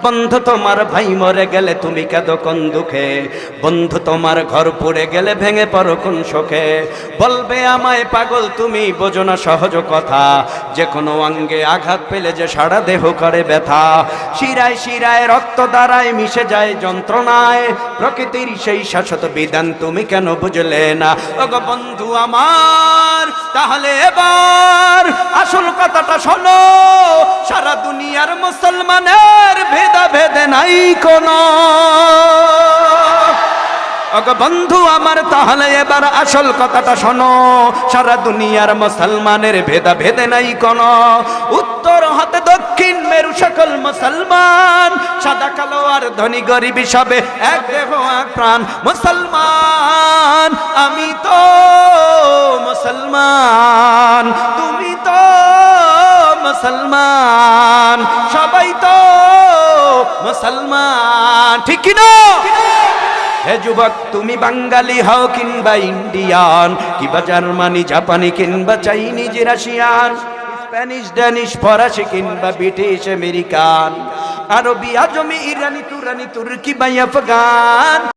বন্ধু তোমার ভাই মরে গেলে তুমি কেঁদো কোন দুঃখে, বন্ধু তোমার ঘর পুড়ে গেলে ভেঙে পড়ো কোন শোকে। বলবে আমায় পাগল তুমি বোঝো না সহজ কথা, যে কোনো অঙ্গে আঘাত পেলে যে সারা দেহ করে ব্যথা। শিরায় শিরায় রক্ত দ্বারায় মিশে যায় যন্ত্রণায়, প্রকৃতির সেই শাশ্বত বিধান তুমি কেন বুঝলে না। ওগো বন্ধু আমার, তাহলে এবার আসল কথাটা শোনো, সারা দুনিয়ার মুসলমানের ভেদে নাই কোনো। ওগো বন্ধু আমার, তাহলে এবার আসল কথাটা শোনো, সারা দুনিয়ার মুসলমানের ভেদে নাই কোনো। উত্তর হতে দক্ষিণ মেরু সকল মুসলমান, সাদা কালো আর ধনী গরিব সবে এক দেহ এক প্রাণ। মুসলমান আমি তো মুসলমান, তুমি তো মুসলমান, সবাই তো মুসলমান, ঠিক কি না? হে যুবক, তুমি বাঙালি হও কিংবা ইন্ডিয়ান, কিংবা জার্মানি জাপানি কিংবা চাইনিজ রাশিয়ান, স্প্যানিশ ড্যানিশ ফরাসি কিংবা ব্রিটিশ আমেরিকান, আরবি আজমি ইরানি তুরানি তুর্কি বা আফগান।